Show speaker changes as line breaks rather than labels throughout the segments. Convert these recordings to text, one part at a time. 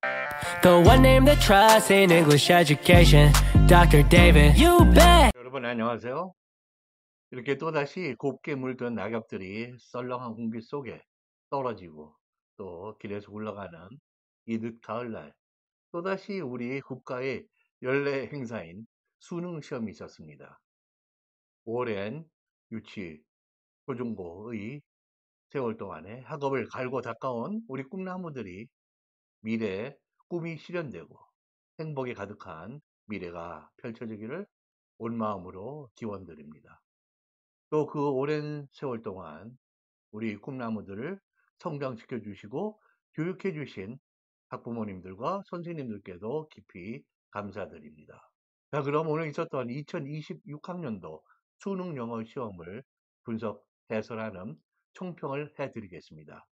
The one name that trusts in English education, Dr. David. You bet.
여러분 안녕하세요. 이렇게 또다시 곱게 물든 낙엽들이 썰렁한 공기 속에 떨어지고 또 길에서 굴러가는 이 늦가을날 또다시 우리 국가의 연례 행사인 수능 시험이 있었습니다. 오랜 유치, 초중고의 세월 동안에 학업을 갈고 닦아온 우리 꿈나무들이 미래의 꿈이 실현되고 행복이 가득한 미래가 펼쳐지기를 온 마음으로 기원드립니다. 또 그 오랜 세월 동안 우리 꿈나무들을 성장시켜 주시고 교육해 주신 학부모님들과 선생님들께도 깊이 감사드립니다. 자, 그럼 오늘 있었던 2026학년도 수능 영어 시험을 분석, 해설하는 총평을 해드리겠습니다.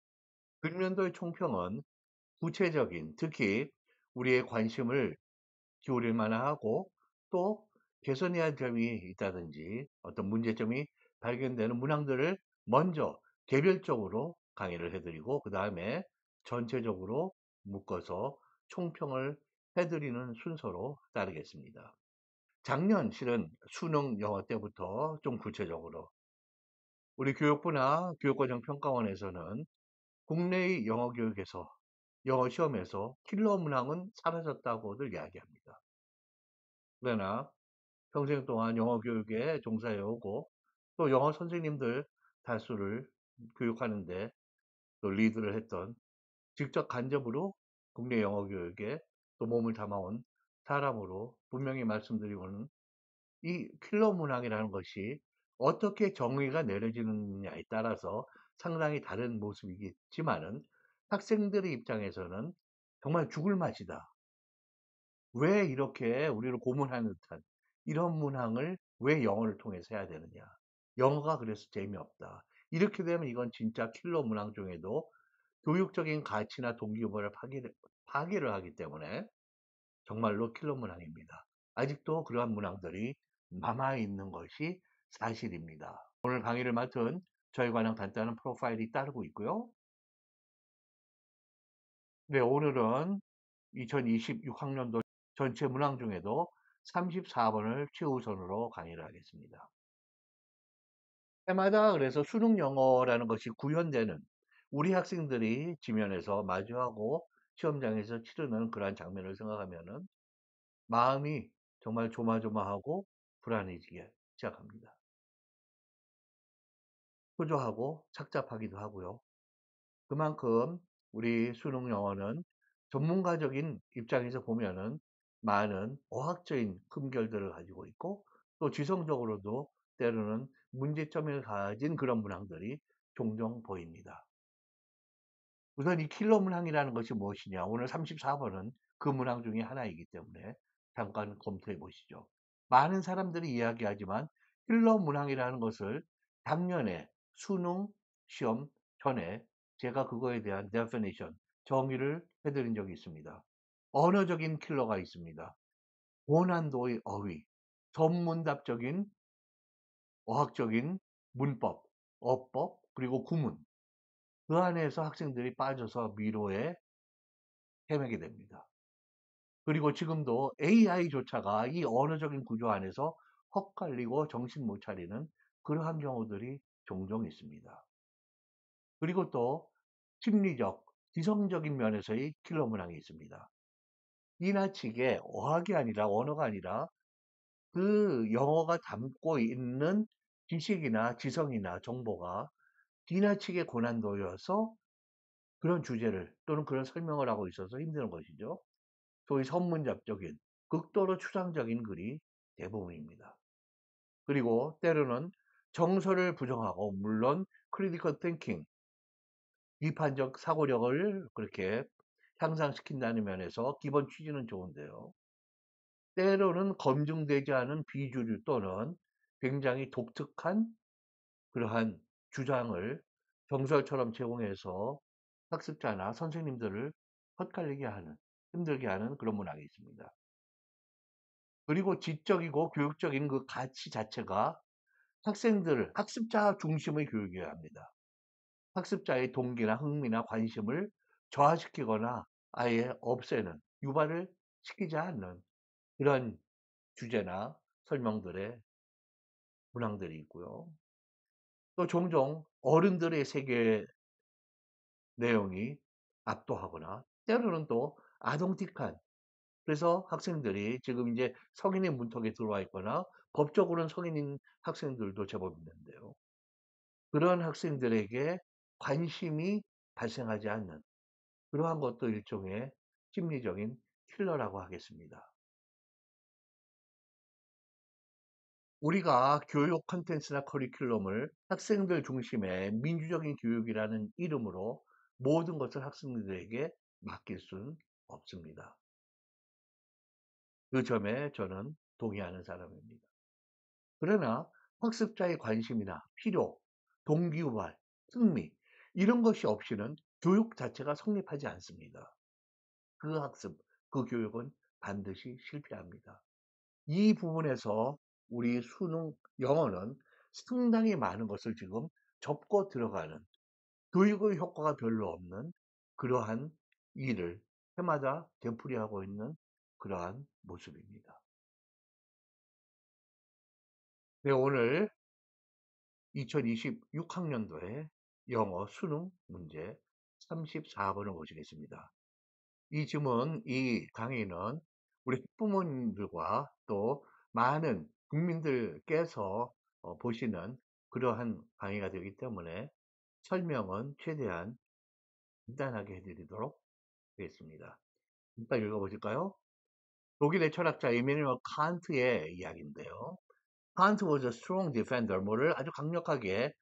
금년도의 총평은 구체적인, 특히 우리의 관심을 기울일 만하고 또 개선해야 할 점이 있다든지 어떤 문제점이 발견되는 문항들을 먼저 개별적으로 강의를 해드리고 그 다음에 전체적으로 묶어서 총평을 해드리는 순서로 따르겠습니다. 작년 실은 수능 영어 때부터 좀 구체적으로 우리 교육부나 교육과정평가원에서는 국내의 영어 교육에서 영어 시험에서 킬러 문항은 사라졌다고들 이야기합니다. 그러나 평생 동안 영어 교육에 종사해 오고 또 영어 선생님들 다수를 교육하는데 또 리드를 했던 직접 간접으로 국내 영어 교육에 또 몸을 담아온 사람으로 분명히 말씀드리고는 이 킬러 문항이라는 것이 어떻게 정의가 내려지느냐에 따라서 상당히 다른 모습이겠지만은 학생들의 입장에서는 정말 죽을 맛이다. 왜 이렇게 우리를 고문하는 듯한 이런 문항을 왜 영어를 통해서 해야 되느냐. 영어가 그래서 재미없다. 이렇게 되면 이건 진짜 킬러 문항 중에도 교육적인 가치나 동기부여를 파괴를 하기 때문에 정말로 킬러 문항입니다. 아직도 그러한 문항들이 남아있는 것이 사실입니다. 오늘 강의를 맡은 저에 관한 간단한 프로파일이 따르고 있고요. 네, 오늘은 2026학년도 전체 문항 중에도 34번을 최우선으로 강의를 하겠습니다. 해마다 그래서 수능 영어라는 것이 구현되는 우리 학생들이 지면에서 마주하고 시험장에서 치르는 그러한 장면을 생각하면은 마음이 정말 조마조마하고 불안해지기 시작합니다. 초조하고 착잡하기도 하고요. 그만큼 우리 수능 영어는 전문가적인 입장에서 보면은 많은 어학적인 흠결들을 가지고 있고 또 지성적으로도 때로는 문제점을 가진 그런 문항들이 종종 보입니다. 우선 이 킬러 문항이라는 것이 무엇이냐? 오늘 34번은 그 문항 중에 하나이기 때문에 잠깐 검토해 보시죠. 많은 사람들이 이야기하지만 킬러 문항이라는 것을 작년에 수능 시험 전에 제가 그거에 대한 definition, 정의를 해드린 적이 있습니다. 언어적인 킬러가 있습니다. 고난도의 어휘, 전문답적인 어학적인 문법, 어법, 그리고 구문. 그 안에서 학생들이 빠져서 미로에 헤매게 됩니다. 그리고 지금도 AI조차가 이 언어적인 구조 안에서 헛갈리고 정신 못 차리는 그러한 경우들이 종종 있습니다. 그리고 또 심리적, 지성적인 면에서의 킬러 문항이 있습니다. 지나치게 어학이 아니라 언어가 아니라 그 영어가 담고 있는 지식이나 지성이나 정보가 지나치게 고난도여서 그런 주제를 또는 그런 설명을 하고 있어서 힘든 것이죠. 소위 선문잡적인 극도로 추상적인 글이 대부분입니다. 그리고 때로는 정서를 부정하고 물론 크리티컬 띵킹, 비판적 사고력을 그렇게 향상시킨다는 면에서 기본 취지는 좋은데요. 때로는 검증되지 않은 비주류 또는 굉장히 독특한 그러한 주장을 정설처럼 제공해서 학습자나 선생님들을 헛갈리게 하는, 힘들게 하는 그런 문항이 있습니다. 그리고 지적이고 교육적인 그 가치 자체가 학생들을, 학습자 중심의 교육이어야 합니다. 학습자의 동기나 흥미나 관심을 저하시키거나 아예 없애는, 유발을 시키지 않는 그런 주제나 설명들의 문항들이 있고요. 또 종종 어른들의 세계 내용이 압도하거나 때로는 또 아동틱한, 그래서 학생들이 지금 이제 성인의 문턱에 들어와 있거나 법적으로는 성인인 학생들도 제법 있는데요. 그런 학생들에게 관심이 발생하지 않는 그러한 것도 일종의 심리적인 킬러라고 하겠습니다. 우리가 교육 콘텐츠나 커리큘럼을 학생들 중심의 민주적인 교육이라는 이름으로 모든 것을 학생들에게 맡길 수는 없습니다. 그 점에 저는 동의하는 사람입니다. 그러나 학습자의 관심이나 필요, 동기유발, 흥미 이런 것이 없이는 교육 자체가 성립하지 않습니다. 그 학습, 그 교육은 반드시 실패합니다. 이 부분에서 우리 수능 영어는 상당히 많은 것을 지금 접고 들어가는, 교육의 효과가 별로 없는 그러한 일을 해마다 되풀이하고 있는 그러한 모습입니다. 네, 오늘 2026학년도에 영어 수능 문제 34번을 보시겠습니다. 이 강의는 우리 학부모님들과 또 많은 국민들께서 보시는 그러한 강의가 되기 때문에 설명은 최대한 간단하게 해드리도록 하겠습니다. 일단 읽어보실까요? 독일의 철학자 이메뉴엘 칸트의 이야기인데요. 칸트 was a strong defender. 뭐를 아주 강력하게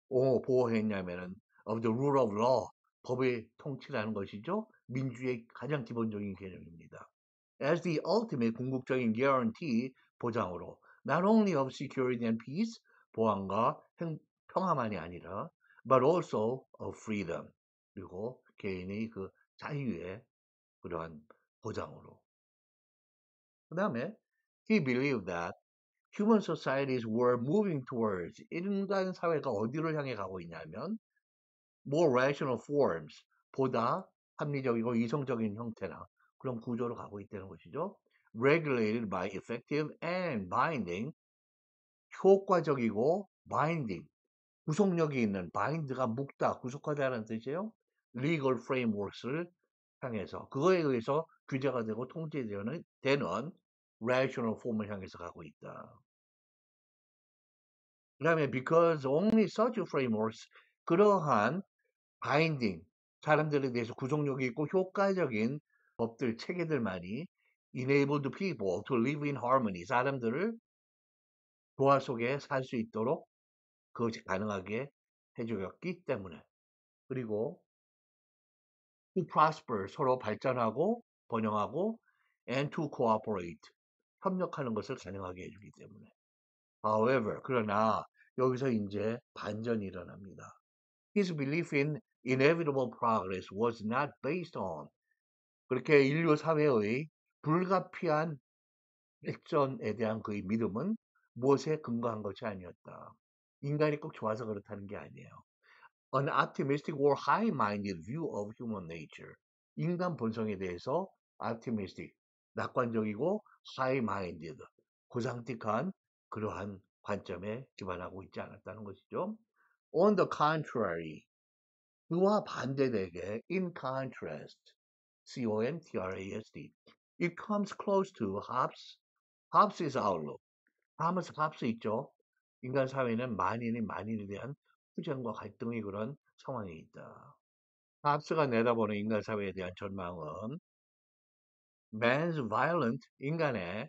보호했냐면은 of the rule of law, 법의 통치라는 것이죠. 민주의 가장 기본적인 개념입니다. As the ultimate 궁극적인 guarantee, 보장으로 not only of security and peace, 보안과 평화만이 아니라 but also of freedom, 그리고 개인의 그 자유의 그러한 보장으로. 그 다음에 he believed that human societies were moving towards, 인간 사회가 어디를 향해 가고 있냐면 more rational forms, 보다 합리적이고 이성적인 형태나 그런 구조로 가고 있다는 것이죠. regulated by effective and binding, 효과적이고 binding, 구속력이 있는, bind가 묶다, 구속하다는 뜻이에요. legal frameworks를 향해서, 그거에 의해서 규제가 되고 통제되는 rational form을 향해서 가고 있다. 그 다음에 because only such frameworks, 그러한 binding, 사람들에 대해서 구속력이 있고 효과적인 법들, 체계들만이 enabled people to live in harmony, 사람들을 조화 속에 살 수 있도록 그것이 가능하게 해주었기 때문에, 그리고 to prosper, 서로 발전하고 번영하고 and to cooperate, 협력하는 것을 가능하게 해주기 때문에. However, 그러나 여기서 이제 반전이 일어납니다. His belief in inevitable progress was not based on, 그렇게 인류 사회의 불가피한 발전에 대한 그의 믿음은 무엇에 근거한 것이 아니었다. 인간이 꼭 좋아서 그렇다는 게 아니에요. An optimistic or high-minded view of human nature. 인간 본성에 대해서 optimistic, 낙관적이고 high-minded, 고상틱한 그러한 관점에 기반하고 있지 않았다는 것이죠. On the contrary, 그와 반대되게 in contrast, C-O-N-T-R-A-S-T, it comes close to Hobbes's outlook. 하브스 있죠. 인간 사회는 만인에 대한 투쟁과 갈등의 그런 상황에 있다. 합스가 내다보는 인간 사회에 대한 전망은 man's violent, 인간의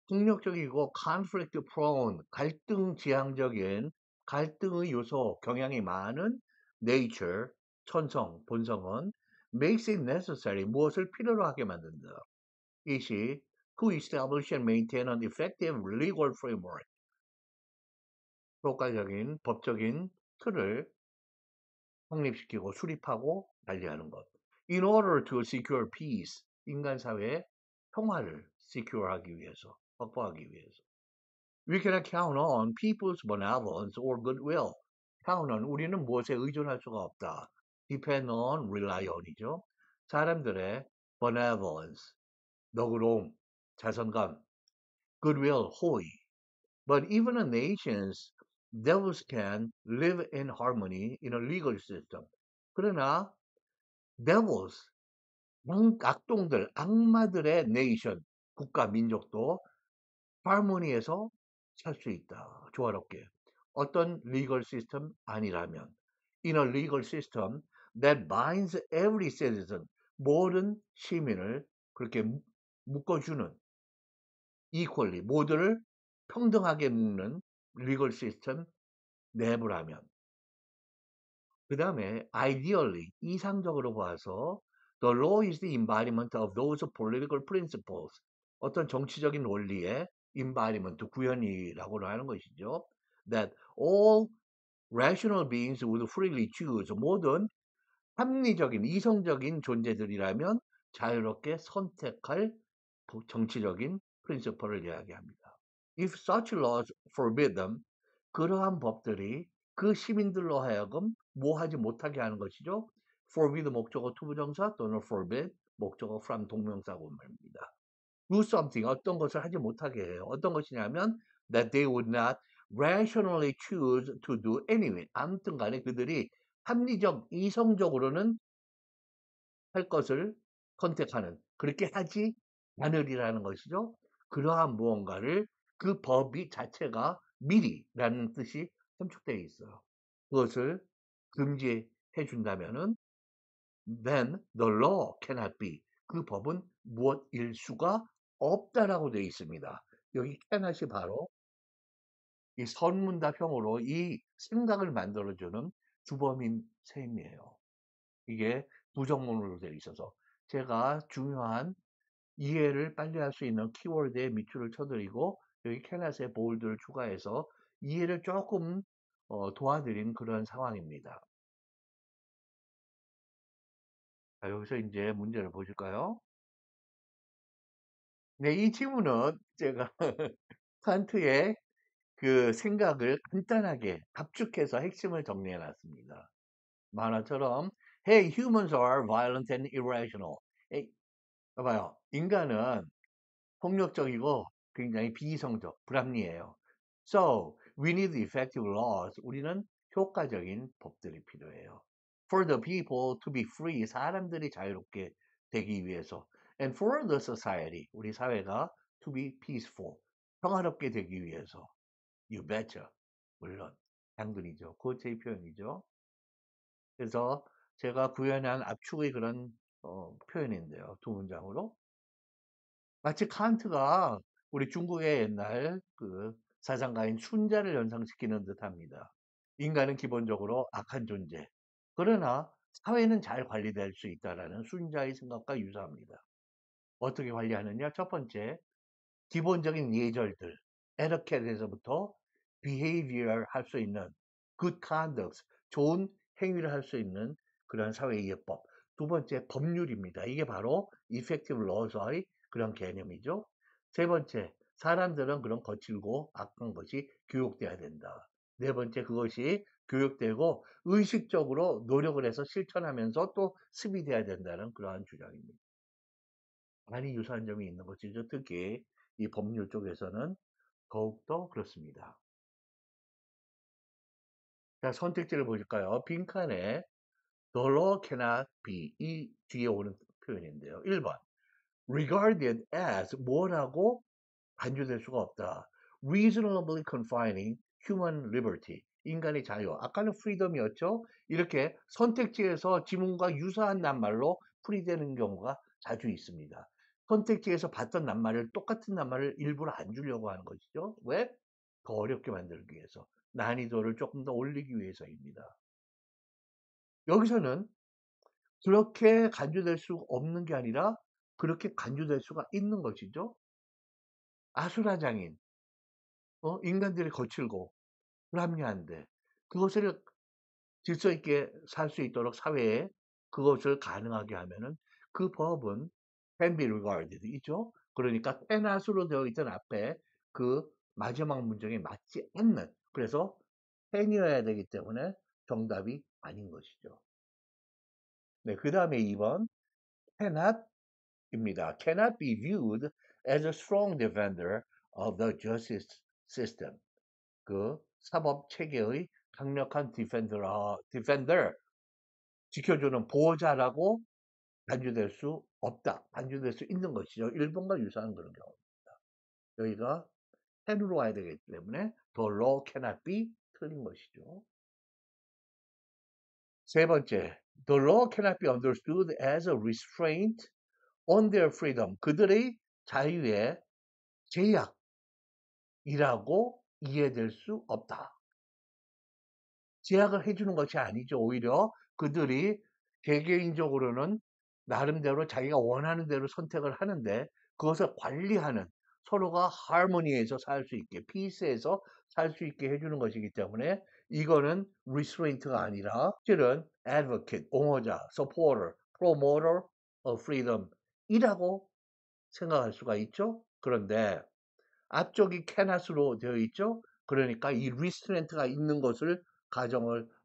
폭력적이고 conflict prone, 갈등 지향적인, 갈등의 요소, 경향이 많은 nature, 천성, 본성은 makes it necessary, 무엇을 필요로 하게 만든다. 이것이 to establish and maintain an effective legal framework, 효과적인 법적인 틀을 확립시키고 수립하고 관리하는 것. In order to secure peace, 인간 사회의 평화를 secure하기 위해서, 확보하기 위해서. We cannot count on people's benevolence or goodwill. count on, 우리는 무엇에 의존할 수가 없다. depend on, rely on이죠. 사람들의 benevolence, 너그러움, 자선감, goodwill, 호의. But even a nation's devils can live in harmony in a legal system. 그러나 devils, 악동들, 악마들의 nation, 국가, 민족도 harmony에서 살 수 있다. 조화롭게. 어떤 legal system 아니라면. In a legal system that binds every citizen, 모든 시민을 그렇게 묶어주는 equally, 모두를 평등하게 묶는 legal system 내부라면. 그 다음에 ideally, 이상적으로 봐서 the law is the embodiment of those political principles. 어떤 정치적인 원리의 embodiment, 구현이라고 하는 것이죠. That all rational beings would freely choose. 모든 합리적인, 이성적인 존재들이라면 자유롭게 선택할 정치적인 principle을 이야기합니다. If such laws forbid them, 그러한 법들이 그 시민들로 하여금 뭐 하지 못하게 하는 것이죠. forbid 목적어 투부정사 또는 forbid 목적어 from 동명사고 말입니다. do something 어떤 것을 하지 못하게 해요. 어떤 것이냐면 that they would not rationally choose to do anyway. 아무튼 간에 그들이 합리적, 이성적으로는 할 것을 선택하는 그렇게 하지 않으리라는 것이죠. 그러한 무언가를 그 법이 자체가 미리라는 뜻이 함축되어 있어요. 그것을 금지해 준다면은 then the law cannot be. 그 법은 무엇일 수가 없다라고 되어 있습니다. 여기 cannot이 바로 이 선문답형으로 이 생각을 만들어주는 주범인 셈이에요. 이게 부정문으로 되어 있어서 제가 중요한 이해를 빨리 할 수 있는 키워드에 밑줄을 쳐드리고 여기 cannot에 bold를 추가해서 이해를 조금 도와드린 그런 상황입니다. 자, 여기서 이제 문제를 보실까요? 네, 이 질문은 제가 칸트의 그 생각을 간단하게 압축해서 핵심을 정리해 놨습니다. 만화처럼 Hey, humans are violent and irrational. 에이, 봐봐요. 인간은 폭력적이고 굉장히 비이성적, 불합리해요. So, we need effective laws. 우리는 효과적인 법들이 필요해요. For the people to be free. 사람들이 자유롭게 되기 위해서. And for the society. 우리 사회가 to be peaceful. 평화롭게 되기 위해서. You betcha. 물론 당근이죠. 그거 제 표현이죠. 그래서 제가 구현한 압축의 그런 표현인데요. 두 문장으로. 마치 칸트가 우리 중국의 옛날 그 사상가인 순자를 연상시키는 듯합니다. 인간은 기본적으로 악한 존재. 그러나 사회는 잘 관리될 수 있다라는 순자의 생각과 유사합니다. 어떻게 관리하느냐? 첫 번째, 기본적인 예절들, etiquette에서부터 behavior 할 수 있는 good conduct, 좋은 행위를 할 수 있는 그런 사회의 예법. 두 번째, 법률입니다. 이게 바로 effective laws의 그런 개념이죠. 세 번째, 사람들은 그런 거칠고 악한 것이 교육돼야 된다. 네 번째, 그것이 교육되고 의식적으로 노력을 해서 실천하면서 또 습의돼야 된다는 그러한 주장입니다. 많이 유사한 점이 있는 것이죠. 특히 이 법률 쪽에서는 더욱더 그렇습니다. 자, 선택지를 보실까요? 빈칸에 the law cannot be 이 뒤에 오는 표현인데요. 1번 regarded as 뭐라고 간주될 수가 없다. reasonably confining human liberty 인간의 자유. 아까는 freedom이었죠. 이렇게 선택지에서 지문과 유사한 낱말로 풀이되는 경우가 자주 있습니다. 선택지에서 봤던 낱말을 똑같은 낱말을 일부러 안 주려고 하는 것이죠. 왜? 더 어렵게 만들기 위해서. 난이도를 조금 더 올리기 위해서입니다. 여기서는 그렇게 간주될 수 없는 게 아니라 그렇게 간주될 수가 있는 것이죠. 아수라장인, 인간들이 거칠고 불합리한데 그것을 질서 있게 살 수 있도록 사회에 그것을 가능하게 하면은 그 법은 can be regarded 이죠. 그러니까 canot으로 되어 있던 앞에 그 마지막 문장에 맞지 않는 그래서 can이어야 되기 때문에 정답이 아닌 것이죠. 네, 그 다음에 2번 cannot입니다. cannot be viewed as a strong defender of the justice system. 그 사법 체계의 강력한 defender, 지켜주는 보호자라고 간주될 수 없다. 간주될 수 있는 것이죠. 일본과 유사한 그런 경우입니다. 여기가 can으로 와야 되기 때문에 the law cannot be 틀린 것이죠. 세 번째, the law cannot be understood as a restraint on their freedom. 그들의 자유의 제약이라고 이해될 수 없다. 제약을 해주는 것이 아니죠. 오히려 그들이 개개인적으로는 나름대로 자기가 원하는 대로 선택을 하는데 그것을 관리하는 서로가 하모니에서 살 수 있게, 피스에서 살 수 있게 해주는 것이기 때문에 이거는 restraint가 아니라 실은 advocate, 옹호자, supporter, promoter of freedom 이라고 생각할 수가 있죠. 그런데 앞쪽이 cannot으로 되어 있죠. 그러니까 이 restraint가 있는 것을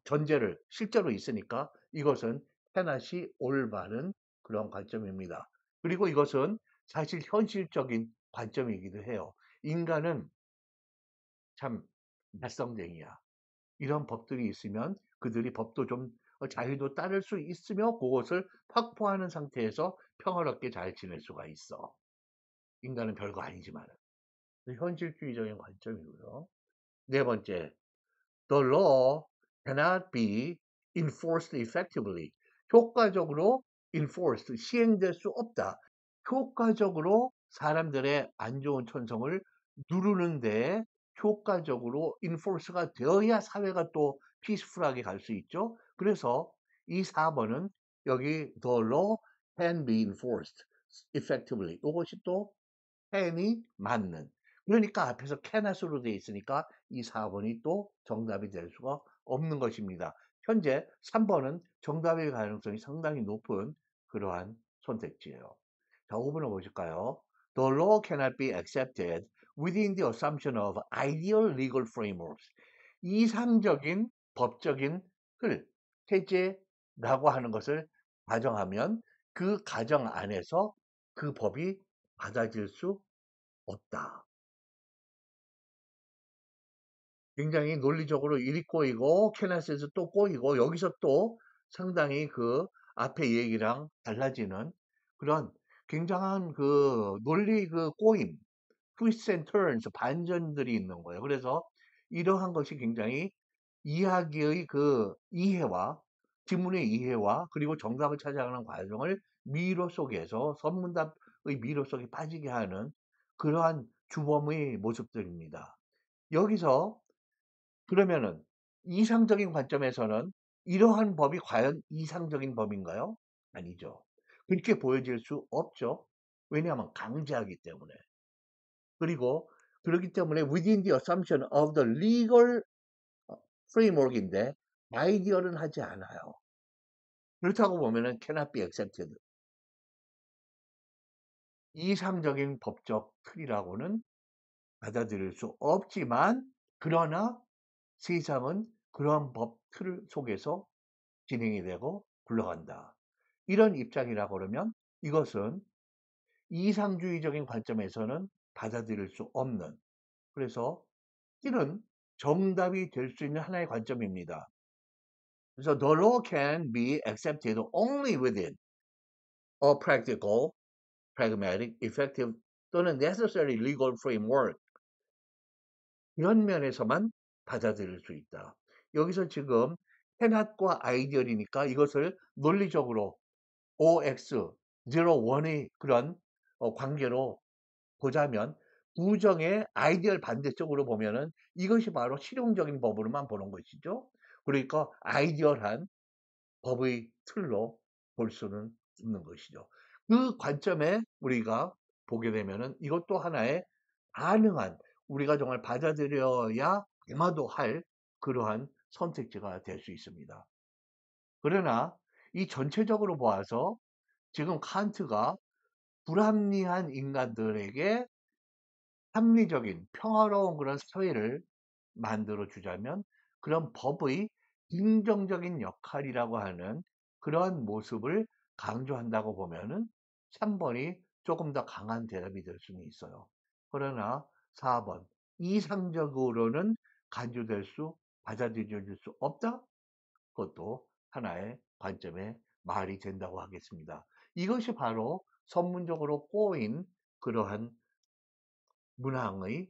전제를 실제로 있으니까 이것은 cannot이 올바른 그런 관점입니다. 그리고 이것은 사실 현실적인 관점이기도 해요. 인간은 참 말썽쟁이야. 이런 법들이 있으면 그들이 법도 좀 자유도 따를 수 있으며 그것을 확보하는 상태에서 평화롭게 잘 지낼 수가 있어. 인간은 별거 아니지만 현실주의적인 관점이고요. 네 번째, the law cannot be enforced effectively. 효과적으로 enforced, 시행될 수 없다. 효과적으로 사람들의 안 좋은 천성을 누르는데 효과적으로 enforce가 되어야 사회가 또 피스풀하게 갈 수 있죠. 그래서 이 4번은 여기 the law can be enforced effectively. 이것이 또 can이 맞는. 그러니까 앞에서 cannot으로 되어 있으니까 이 4번이 또 정답이 될 수가 없는 것입니다. 현재 3번은 정답일 가능성이 상당히 높은 그러한 선택지예요. 자, 5번을 보실까요? The law cannot be accepted within the assumption of ideal legal frameworks. 이상적인 법적인 틀, 체제라고 하는 것을 가정하면 그 가정 안에서 그 법이 받아질 수 없다. 굉장히 논리적으로 일이 꼬이고 캐나스에서 또 꼬이고 여기서 또 상당히 그 앞에 얘기랑 달라지는 그런 굉장한 그 논리 그 꼬임, twists and turns, 반전들이 있는 거예요. 그래서 이러한 것이 굉장히 이야기의 그 이해와 지문의 이해와 그리고 정답을 찾아가는 과정을 미로 속에서 선문답의 미로 속에 빠지게 하는 그러한 주범의 모습들입니다. 여기서 그러면은 이상적인 관점에서는 이러한 법이 과연 이상적인 법인가요? 아니죠. 그렇게 보여질 수 없죠. 왜냐하면 강제하기 때문에. 그리고 그렇기 때문에 within the assumption of the legal framework인데 아이디어는 하지 않아요. 그렇다고 보면은 cannot be accepted. 이상적인 법적 틀이라고는 받아들일 수 없지만 그러나 세상은 그러한 법 틀 속에서 진행이 되고 굴러간다. 이런 입장이라고 그러면 이것은 이상주의적인 관점에서는 받아들일 수 없는 그래서 실은 정답이 될 수 있는 하나의 관점입니다. 그래서 the law can be accepted only within a practical, pragmatic, effective 또는 necessary legal framework 이런 면에서만 받아들일 수 있다. 여기서 지금 cannot과 ideal이니까 이것을 논리적으로 OX, 0, 1의 그런 관계로 보자면 부정의 아이디얼 반대쪽으로 보면은 이것이 바로 실용적인 법으로만 보는 것이죠. 그러니까 아이디얼한 법의 틀로 볼 수는 없는 것이죠. 그 관점에 우리가 보게 되면은 이것도 하나의 가능한 우리가 정말 받아들여야 아마도 할 그러한 선택지가 될 수 있습니다. 그러나 이 전체적으로 보아서 지금 칸트가 불합리한 인간들에게 합리적인 평화로운 그런 사회를 만들어 주자면 그런 법의 긍정적인 역할이라고 하는 그러한 모습을 강조한다고 보면은 3번이 조금 더 강한 대답이 될 수는 있어요. 그러나 4번 이상적으로는 간주될 수, 받아들여질 수 없다? 그것도 하나의 관점의 말이 된다고 하겠습니다. 이것이 바로 선문적으로 꼬인 그러한 문항의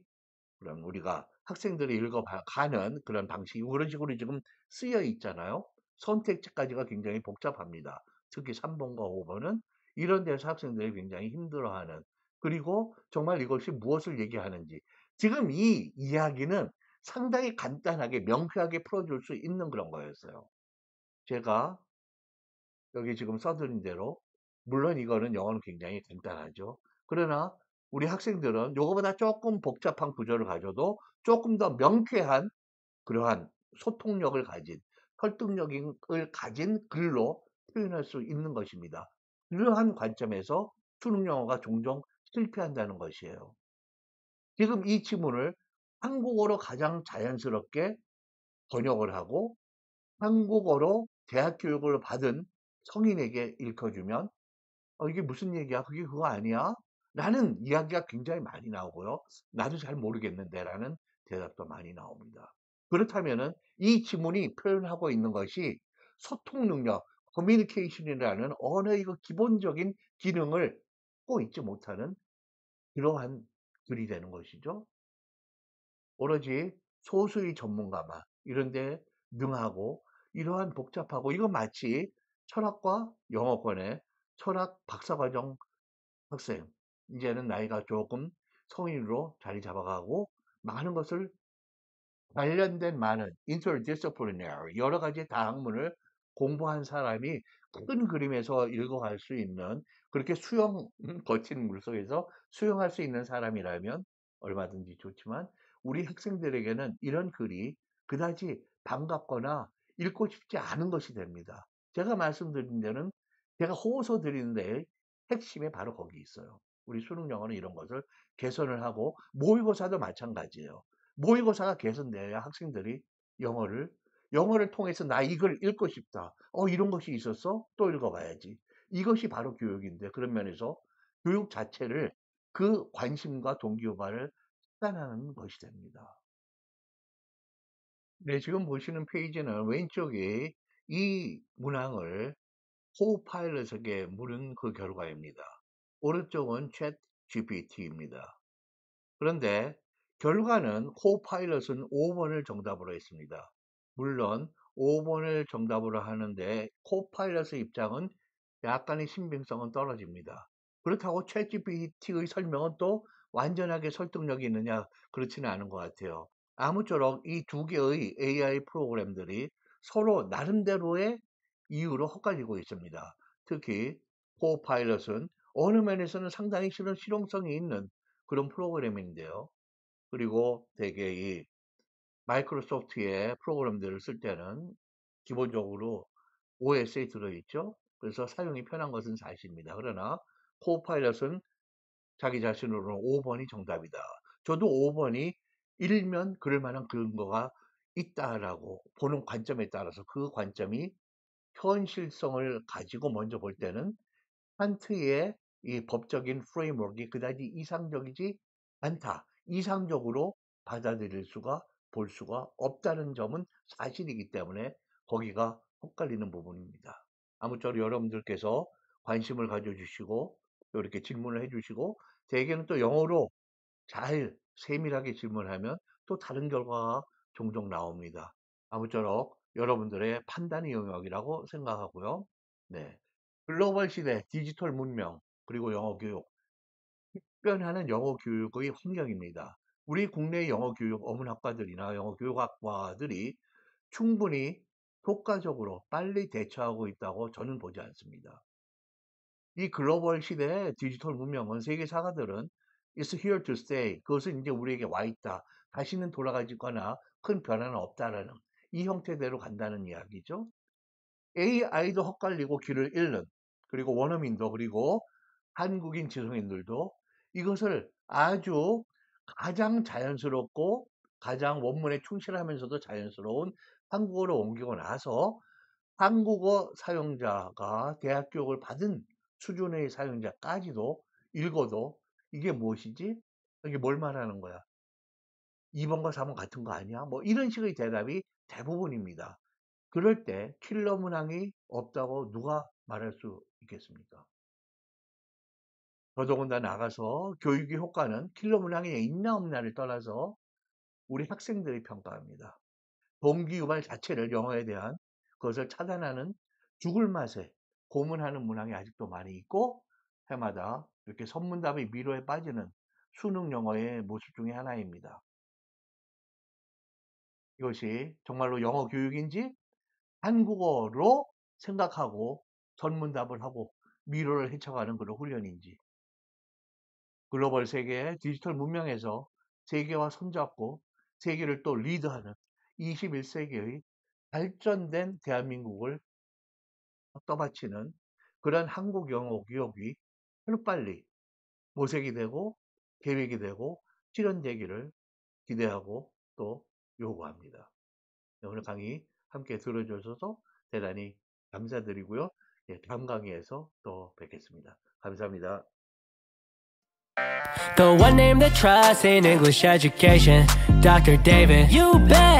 그런 우리가 학생들이 읽어가는 그런 방식이 그런 식으로 지금 쓰여 있잖아요. 선택지까지가 굉장히 복잡합니다. 특히 3번과 5번은 이런 데서 학생들이 굉장히 힘들어하는 그리고 정말 이것이 무엇을 얘기하는지 지금 이 이야기는 상당히 간단하게 명쾌하게 풀어줄 수 있는 그런 거였어요. 제가 여기 지금 써드린 대로 물론 이거는 영어는 굉장히 간단하죠. 그러나 우리 학생들은 요거보다 조금 복잡한 구조를 가져도 조금 더 명쾌한 그러한 소통력을 가진 설득력을 가진 글로 표현할 수 있는 것입니다. 이러한 관점에서 수능 영어가 종종 실패한다는 것이에요. 지금 이 지문을 한국어로 가장 자연스럽게 번역을 하고 한국어로 대학 교육을 받은 성인에게 읽혀주면 이게 무슨 얘기야? 그게 그거 아니야? 라는 이야기가 굉장히 많이 나오고요. 나도 잘 모르겠는데 라는 대답도 많이 나옵니다. 그렇다면은 이 지문이 표현하고 있는 것이 소통 능력, 커뮤니케이션이라는 언어의 그 기본적인 기능을 갖고 있지 못하는 그러한 글이 되는 것이죠. 오로지 소수의 전문가만 이런데 능하고 이러한 복잡하고 이건 마치 철학과 영어권의 철학 박사과정 학생 이제는 나이가 조금 성인으로 자리 잡아가고 많은 것을 관련된 많은 interdisciplinary 여러 가지 다학문을 공부한 사람이 큰 그림에서 읽어갈 수 있는 그렇게 거친 물속에서 수영할 수 있는 사람이라면 얼마든지 좋지만 우리 학생들에게는 이런 글이 그다지 반갑거나 읽고 싶지 않은 것이 됩니다. 제가 말씀드린 데는 제가 호소 드리는데 핵심이 바로 거기 있어요. 우리 수능 영어는 이런 것을 개선을 하고 모의고사도 마찬가지예요. 모의고사가 개선돼야 학생들이 영어를 영어를 통해서 나 이걸 읽고 싶다. 이런 것이 있었어? 또 읽어봐야지. 이것이 바로 교육인데 그런 면에서 교육 자체를 그 관심과 동기유발을 차단하는 것이 됩니다. 네, 지금 보시는 페이지는 왼쪽에 이 문항을 코파일럿에게 물은 그 결과입니다. 오른쪽은 챗 GPT입니다. 그런데 결과는 코파일럿은 5번을 정답으로 했습니다. 물론 5번을 정답으로 하는데 코파일럿의 입장은 약간의 신빙성은 떨어집니다. 그렇다고 챗GPT의 설명은 또 완전하게 설득력이 있느냐 그렇지는 않은 것 같아요. 아무쪼록 이 두 개의 AI 프로그램들이 서로 나름대로의 이유로 헛갈리고 있습니다. 특히 코파일럿은 어느 면에서는 상당히 실용성이 있는 그런 프로그램인데요. 그리고 대개 이 마이크로소프트의 프로그램들을 쓸 때는 기본적으로 OS에 들어있죠. 그래서 사용이 편한 것은 사실입니다. 그러나 코파일럿은 자기 자신으로는 5번이 정답이다. 저도 5번이 일면 그럴 만한 근거가 있다라고 보는 관점에 따라서 그 관점이 현실성을 가지고 먼저 볼 때는 칸트의 이 법적인 프레임워크가 그다지 이상적이지 않다. 이상적으로 받아들일 수가 볼 수가 없다는 점은 사실이기 때문에 거기가 헷갈리는 부분입니다. 아무쪼록 여러분들께서 관심을 가져주시고 또 이렇게 질문을 해주시고 대개는 또 영어로 잘 세밀하게 질문하면 또 다른 결과가 종종 나옵니다. 아무쪼록 여러분들의 판단의 영역이라고 생각하고요. 네. 글로벌 시대, 디지털 문명, 그리고 영어 교육, 변하는 영어 교육의 환경입니다. 우리 국내 영어 교육 어문학과들이나 영어 교육학과들이 충분히 효과적으로 빨리 대처하고 있다고 저는 보지 않습니다. 이 글로벌 시대의 디지털 문명은 세계 사가들은 It's here to stay. 그것은 이제 우리에게 와 있다. 다시는 돌아가지거나 큰 변화는 없다라는 이 형태대로 간다는 이야기죠. AI도 헛갈리고 길을 잃는 그리고 원어민도 그리고 한국인 지성인들도 이것을 아주 가장 자연스럽고 가장 원문에 충실하면서도 자연스러운 한국어로 옮기고 나서 한국어 사용자가 대학 교육을 받은 수준의 사용자까지도 읽어도 이게 무엇이지? 이게 뭘 말하는 거야? 2번과 4번 같은 거 아니야? 뭐 이런 식의 대답이 대부분입니다. 그럴 때 킬러 문항이 없다고 누가 말할 수 있겠습니까? 더더군다나 나가서 교육의 효과는 킬러 문항이 있나 없나를 떠나서 우리 학생들이 평가합니다. 동기 유발 자체를 영어에 대한 그것을 차단하는 죽을 맛에 고문하는 문항이 아직도 많이 있고 해마다 이렇게 선문답의 미로에 빠지는 수능 영어의 모습 중에 하나입니다. 이것이 정말로 영어 교육인지 한국어로 생각하고 선문답을 하고 미로를 헤쳐가는 그런 훈련인지 글로벌 세계의 디지털 문명에서 세계와 손잡고 세계를 또 리드하는 21세기의 발전된 대한민국을 떠받치는 그런 한국 영어 교육이 하루빨리 모색이 되고 계획이 되고 실현되기를 기대하고 또 요구합니다. 오늘 강의 함께 들어주셔서 대단히 감사드리고요. 예, 다음 강의에서 또 뵙겠습니다. 감사합니다.
The one name that trusts in English education, Dr. David. You bet.